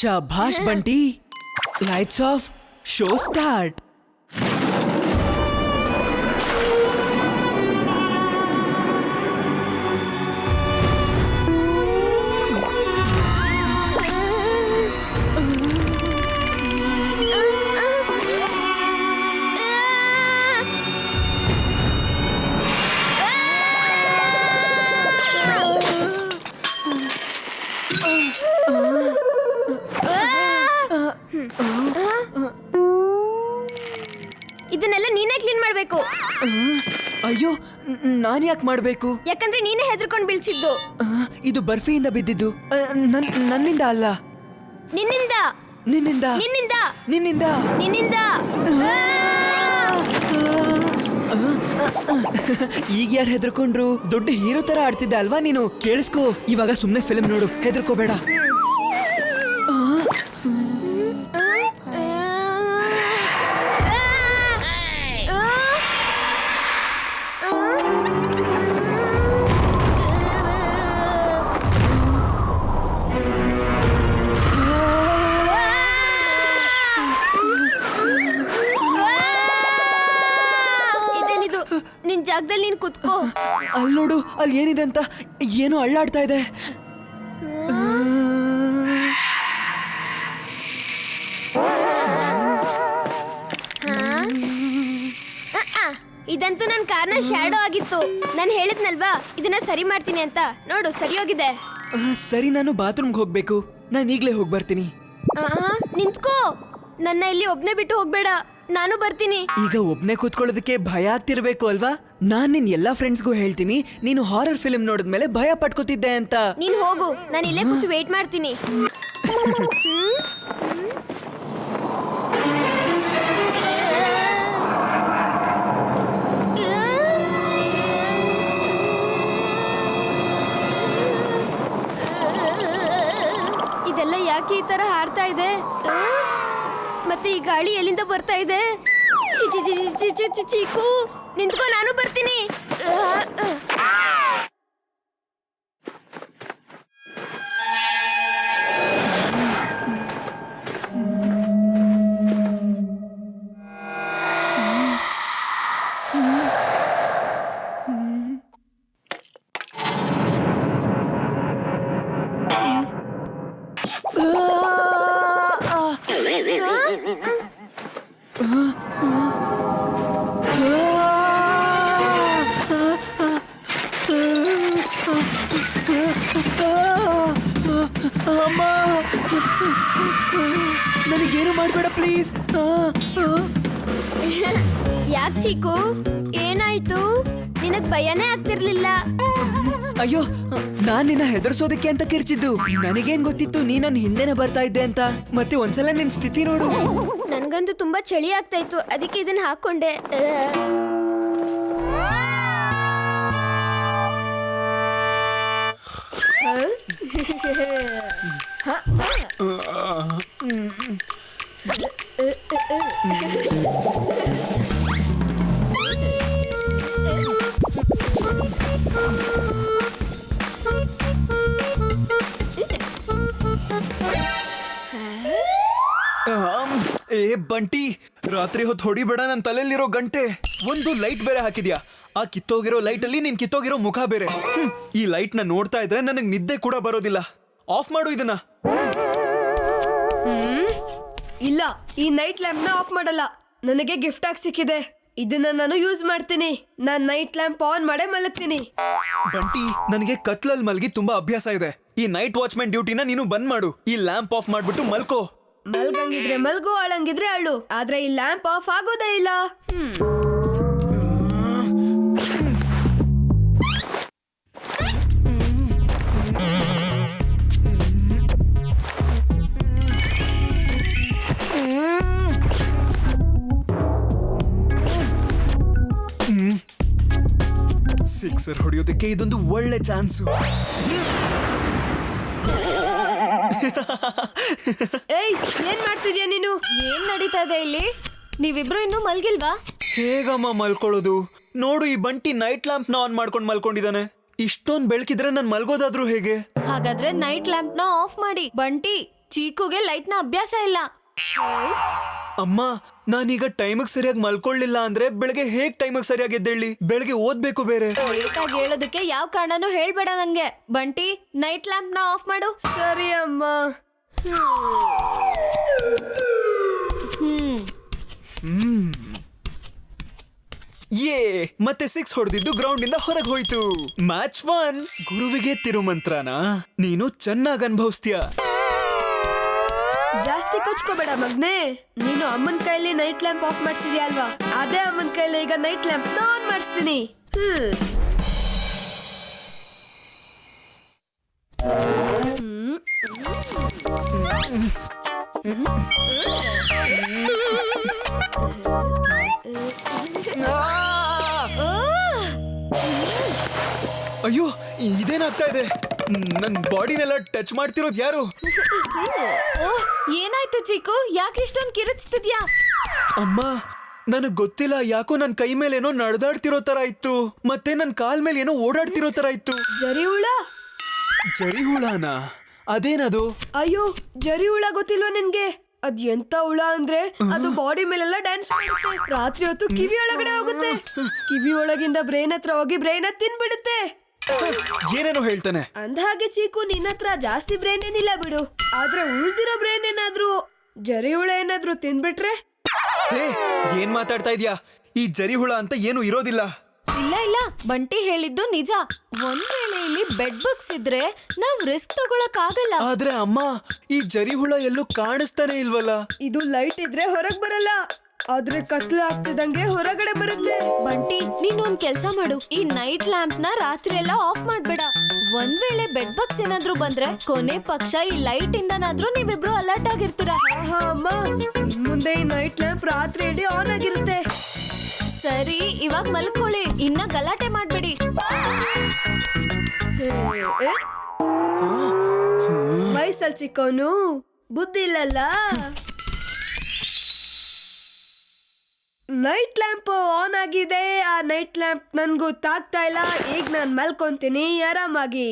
शाबाश Bunty, lights off, show start. ಇದನ್ನೆಲ್ಲ ನೀನೇ ಕ್ಲೀನ್ ಮಾಡ್ಬೇಕು. ಅಯ್ಯೋ, ನಾನ್ ಯಾಕೆ ಮಾಡ್ಬೇಕು? ಯಾಕಂದ್ರೆ ನೀನೇ ಹೆದರ್ಕೊಂಡು ಬೀಳ್ಸಿದ್ದು. ಇದು ಬರ್ಫಿಯಿಂದ ಬಿದ್ದಿದ್ದು, ನನ್ನಿಂದ ಅಲ್ಲ. ನಿನ್ನಿಂದ ನಿನ್ನಿಂದ ನಿನ್ನಿಂದ ನಿನ್ನಿಂದ ನಿನ್ನಿಂದ. ಈಗ ಯಾರು ಹೆದರ್ಕೊಂಡ್ರು? ದೊಡ್ಡ ಹೀರೋ ತರ ಆಡ್ತಿದ್ದೆ ಅಲ್ವಾ ನೀನು? ಕೇಳಿಸ್ಕೋ, ಇವಾಗ ಸುಮ್ನೆ ಫಿಲ್ಮ್ ನೋಡು, ಹೆದರ್ಕೋಬೇಡ. ನಿನ್ ಜಾಗದಲ್ಲಿ ನೀನ್ ಕುತ್ಕೋ. ಅಲ್ಲಿ ನೋಡು, ಅಲ್ಲಿ ಏನಿದೆ ಅಂತ. ಏನೋ ಅಳ್ಳಾಡ್ತಾ ಇದೆ. ಇದಂತೂ ನನ್ನ ಕಾರ್ನ ಶ್ಯಾಡೋ ಆಗಿತ್ತು. ನಾನು ಹೇಳಿದ್ನಲ್ವಾ ಇದನ್ನ ಸರಿ ಮಾಡ್ತೀನಿ ಅಂತ. ನೋಡು, ಸರಿ ಹೋಗಿದೆ. ಸರಿ, ನಾನು ಬಾತ್ರೂಮ್ಗೆ ಹೋಗ್ಬೇಕು. ನಾನು ಈಗ್ಲೇ ಹೋಗಿ ಬರ್ತೀನಿ. ನಿಂತ್ಕೋ, ನನ್ನ ಇಲ್ಲಿ ಒಬ್ನೇ ಬಿಟ್ಟು ಹೋಗ್ಬೇಡ. ನಾನು ಬರ್ತೀನಿ. ಈಗ ಒಬ್ನೇ ಕೂತ್ಕೊಳ್ಳೋದಕ್ಕೆ ಭಯ ಆಗ್ತಿರ್ಬೇಕು ಅಲ್ವಾ? ನಾನ್ ನಿನ್ ಎಲ್ಲಾ ಫ್ರೆಂಡ್ಸ್ಗೂ ಹೇಳ್ತೀನಿ, ನೀನು ಹಾರರ್ ಫಿಲ್ಮ್ ನೋಡಿದ್ಮೇಲೆ ಭಯ ಪಟ್ಕೋತಿದ್ದೆ ಅಂತ. ನೀನ್ ಹೋಗು, ನಾನು ಇಲ್ಲೇ ಕೂತು ವೇಟ್ ಮಾಡ್ತೀನಿ. ಇದೆಲ್ಲ ಯಾಕೆ ಈ ತರ ಹಾಡ್ತಾ ಇದೆ? ಮತ್ತೆ ಈ ಗಾಳಿ ಎಲ್ಲಿಂದ ಬರ್ತಾ ಇದೆ? ಚೀಕು, ನಿಂತ್ಕೋ, ನಾನು ಬರ್ತೀನಿ. ಅಮ್ಮ, ನನಗೇನು ಮಾಡಬೇಡ ಪ್ಲೀಸ್. ಯಾಕೆ ಚೀಕು, ಏನಾಯ್ತು? ನಿನಗ್ ಭಯನೇ ಆಗ್ತಿರ್ಲಿಲ್ಲ. ಅಯ್ಯೋ, ನಾನ್ ನಿನ್ನ ಹೆದರ್ಸೋದಕ್ಕೆ ಅಂತ ಕಿರ್ಚಿದ್ದು. ನನಗೇನ್ ಗೊತ್ತಿತ್ತು ನೀ ನನ್ನ ಹಿಂದೆನೆ ಬರ್ತಾ ಇದ್ದೆ ಅಂತ. ಮತ್ತೆ ಒಂದ್ಸಲ ನಿನ್ ಸ್ಥಿತಿ ನೋಡು. ನನ್ಗಂತೂ ತುಂಬಾ ಚಳಿ ಆಗ್ತಾ ಇತ್ತು, ಅದಕ್ಕೆ ಇದನ್ನ ಹಾಕೊಂಡೆ. ಏ ಬಂಟಿ, ರಾತ್ರಿ ಹೊತ್ತು ಹೊಡಿಬೇಡ ನನ್ನ ತಲೆಯಲ್ಲಿರೋ ಗಂಟೆ. ಒಂದು ಲೈಟ್ ಬೇರೆ ಹಾಕಿದ್ಯಾ. ಆ ಕಿತ್ತೋಗಿರೋ ಲೈಟ್ ಅಲ್ಲಿ ನಿನ್ ಕಿತ್ತೋಗಿರೋ ಮುಖ ಬೇರೆ. ಈ ಲೈಟ್ ನ ನೋಡ್ತಾ ಇದ್ರೆ ನನಗ್ ನಿದ್ದೆ ಕೂಡ ಬರೋದಿಲ್ಲ. ಆಫ್ ಮಾಡು ಇದನ್ನ. ಇಲ್ಲ, ಈ ನೈಟ್ ಲ್ಯಾಂಪ್ ನ ಆಫ್ ಮಾಡಲ್ಲ. ನನಗೆ ಗಿಫ್ಟ್ ಆಗಿ ಸಿಕ್ಕಿದೆ. ಇದನ್ನ ನಾನು ಯೂಸ್ ಮಾಡ್ತೀನಿ. ನಾನ್ ನೈಟ್ ಲ್ಯಾಂಪ್ ಆನ್ ಮಾಡೇ ಮಲಗ್ತೀನಿ. ಬಂಟಿ, ನನಗೆ ಕತ್ಲಲ್ಲಿ ಮಲ್ಗಿ ತುಂಬಾ ಅಭ್ಯಾಸ ಇದೆ. ಈ ನೈಟ್ ವಾಚ್ಮನ್ ಡ್ಯೂಟಿನ ನೀನು ಬಂದ್ ಮಾಡು. ಈ ಲ್ಯಾಂಪ್ ಆಫ್ ಮಾಡ್ಬಿಟ್ಟು ಮಲ್ಕೋ. ಮಲ್ಗಂಗಿದ್ರೆ ಮಲ್ಗು, ಅಳಂಗಿದ್ರೆ ಅಳು. ಆದ್ರೆ ಈ ಲ್ಯಾಂಪ್ ಆಫ್ ಆಗೋದೇ ಇಲ್ಲ. ಸಿಕ್ಸರ್ ಹೊಡೆಯೋದಕ್ಕೆ ಇದೊಂದು ಒಳ್ಳೆ ಚಾನ್ಸು. ಏಯ್, ಏನ್ ಮಾಡ್ತಿದ್ಯಾ ನೀನು? ಏನ್ ನಡೀತಾ ಇದೆ ಇಲ್ಲಿ? ನೀವಿಬ್ರು ಇನ್ನೂ ಮಲ್ಗಿಲ್ವಾ? ಹೇಗಮ್ಮ ಮಲ್ಕೊಳ್ಳೋದು? ನೋಡು, ಈ ಬಂಟಿ ನೈಟ್ ಲ್ಯಾಂಪ್ ನ ಆನ್ ಮಾಡ್ಕೊಂಡು ಮಲ್ಕೊಂಡಿದ್ದಾನೆ. ಇಷ್ಟೊಂದು ಬೆಳಕಿದ್ರೆ ನಾನು ಮಲ್ಗೋದಾದ್ರೂ ಹೇಗೆ? ಹಾಗಾದ್ರೆ ನೈಟ್ ಲ್ಯಾಂಪ್ ನ ಆಫ್ ಮಾಡಿ. ಬಂಟಿ, ಚೀಕುಗೆ ಲೈಟ್ ನ ಅಭ್ಯಾಸ ಇಲ್ಲ. ಅಮ್ಮ ನಾನೀಗ ಟೈಮಿಗೆ ಸರಿಯಾಗಿ ಮಲ್ಕೊಳ್ಳಿಲ್ಲ ಅಂದ್ರೆ ಬೆಳಗ್ಗೆ ಹೇಗ್ ಟೈಮಿಗೆ ಸರಿಯಾಗಿ ಎದ್ದೇಳಿ? ಬೆಳಗ್ಗೆ ಓದ್ಬೇಕು ಬೇರೆ. ಲೇಟ್ ಆಗಿ ಹೇಳೋದಕ್ಕೆ ಯಾವ ಕಾರಣನೂ ಹೇಳ್ಬೇಡ ನಂಗೆ. ಬಂಟಿ, ನೈಟ್ ಲ್ಯಾಂಪ್ ನ ಆಫ್ ಮಾಡು. ಸರಿ ಅಮ್ಮ. ಯೇ ಮತ್ತೆ 6 ಹೊಡೆದಿದ್ದು ಗ್ರೌಂಡ್ ಇಂದ ಹೊರಗೆ ಹೋಯ್ತು. ಮ್ಯಾಚ್ 1. ಗುರುವಿಗೆ ತಿರುಮಂತ್ರನ ನೀನು ಚೆನ್ನಾಗಿ ಅನುಭವಿಸ್ತೀಯ. ಜಾಸ್ತಿ ಕೊಚ್ಕೋಬೇಡ ಮಗ್ನೆ. ನೀನು ಅಮ್ಮನ ಕೈಲಿ ನೈಟ್ ಲ್ಯಾಂಪ್ ಆಫ್ ಮಾಡಿಸಿದ್ಯಾ ಅಲ್ವಾ? ಅದೇ ಅಮ್ಮನ ಕೈಲಿ ಈಗ ನೈಟ್ ಲ್ಯಾಂಪ್ ಆನ್ ಮಾಡಿಸ್ತೀನಿ. ಅಯ್ಯೋ ಇದೇನಾಗ್ತಾ ಇದೆ? ನನ್ ಬಾಡಿನೆಲ್ಲ ಟಚ್ ಮಾಡ್ತಿರೋದು ಯಾರು? ಓಹ್, ಏನಾಯ್ತು ಚೀಕು? ಯಾಕೆ ಇಷ್ಟೊಂದು ಕಿರಿಚ್ತಿದ್ಯಾ? ಅಮ್ಮ ನನಗ್ ಗೊತ್ತಿಲ್ಲ, ಯಾಕೋ ನನ್ ಕೈ ಮೇಲೆ ಏನೋ ನಡೆದಾಡ್ತಿರೋ ತರ ಇತ್ತು, ಮತ್ತೆ ನನ್ ಕಾಲ್ ಮೇಲೆ ಏನೋ ಓಡಾಡ್ತಿರೋ ತರ ಇತ್ತು. ಜರಿ ಹುಳ? ಜರಿ ಹುಳನ? ಅದೇನದು? ಅಯ್ಯೋ, ಜರಿ ಹುಳ ಗೊತ್ತಿಲ್ವಾ ನಿನ್ಗೆ? ಅದ್ ಎಂತ ಹುಳ ಅಂದ್ರೆ ಅದು ಬಾಡಿ ಮೇಲೆಲ್ಲ ಡ್ಯಾನ್ಸ್ ಮಾಡುತ್ತೆ. ರಾತ್ರಿ ಹೊತ್ತು ಕಿವಿ ಒಳಗಡೆ ಹೋಗುತ್ತೆ. ಕಿವಿ ಒಳಗಿಂದ ಬ್ರೈನ್ ಹತ್ರ ಹೋಗಿ ಬ್ರೈನ್ ತಿನ್ಬಿಡುತ್ತೆ. ಏನೇನೋ ಹೇಳ್ತಾನೆ. ಅಂದ ಹಾಗೆ ಚೀಕು, ನಿನ್ನ ಹತ್ರ ಜಾಸ್ತಿ ಬ್ರೈನ್ ಏನಿಲ್ಲ ಬಿಡು. ಆದ್ರೆ ಉಳ್ದಿರೋ ಬ್ರೈನ್ ಏನಾದ್ರೂ ಜರಿ ಹುಳ ಏನಾದ್ರೂ ತಿನ್ಬಿಟ್ರೆ? ಹೇ, ಏನ್ ಮಾತಾಡ್ತಾ ಇದ್ಯಾ? ಈ ಜರಿ ಹುಳ ಅಂತ ಏನು ಇರೋದಿಲ್ಲ. ಇಲ್ಲ ಇಲ್ಲ, ಬಂಟಿ ಹೇಳಿದ್ದು ನಿಜ. ಒಂದ್ ವೇಳೆ ಇಲ್ಲಿ ಬೆಡ್ ಬಗ್ಸ್ ಇದ್ರೆ ನಾವ್ ರಿಸ್ಕ್ ತಗೊಳಕ್ ಆಗಲ್ಲ. ಆದ್ರೆ ಅಮ್ಮ, ಈ ಜರಿ ಹುಳ ಎಲ್ಲೂ ಕಾಣಿಸ್ತಾನೆ ಇಲ್ವಲ್ಲ. ಇದು ಲೈಟ್ ಇದ್ರೆ ಹೊರಗ್ ಬರಲ್ಲ, ಆದ್ರೆ ಕತ್ಲು ಆಗ್ತಿದಂಗೆ ಹೊರಗಡೆ ಬರುತ್ತೆ. ಬಂಟಿ, ನೀನ್ ಒಂದ್ ಕೆಲ್ಸ ಮಾಡು. ಈ ನೈಟ್ ಲ್ಯಾಂಪ್ ನ ರಾತ್ರಿ ಎಲ್ಲ ಆಫ್ ಮಾಡ್ಬೇಡ. ಒಂದ್ ವೇಳೆ ಬೆಡ್ ಬಗ್ಸ್ ಏನಾದ್ರೂ ಬಂದ್ರೆ ಕೊನೆ ಪಕ್ಷ ಈ ಲೈಟ್ ಇಂದನಾದ್ರೂ ನೀವಿಬ್ರು ಅಲರ್ಟ್ ಆಗಿರ್ತೀರಾ. ಆಹಾ ಅಮ್ಮ, ಮುಂದೆ ಈ ನೈಟ್ ಲ್ಯಾಂಪ್ ರಾತ್ರಿ ಇಡೀ ಆನ್ ಆಗಿರುತ್ತೆ. ಸರಿ, ಇವಾಗ ಮಲ್ಕೊಳ್ಳಿ. ಇನ್ನ ಗಲಾಟೆ ಮಾಡ್ಬೇಡಿ. ವಯಸ್ಸಲ್ಲಿ ಚಿಕ್ಕವನು, ಬುದ್ಧಿ ಇಲ್ಲಲ್ಲ. ನೈಟ್ ಲ್ಯಾಂಪ್ ಆನ್ ಆಗಿದೆ. ಆ ನೈಟ್ ಲ್ಯಾಂಪ್ ನನ್ಗೂ ತಾಗ್ತಾ ಇಲ್ಲ. ಈಗ ನಾನ್ ಮಲ್ಕೊಂತೀನಿ ಆರಾಮಾಗಿ.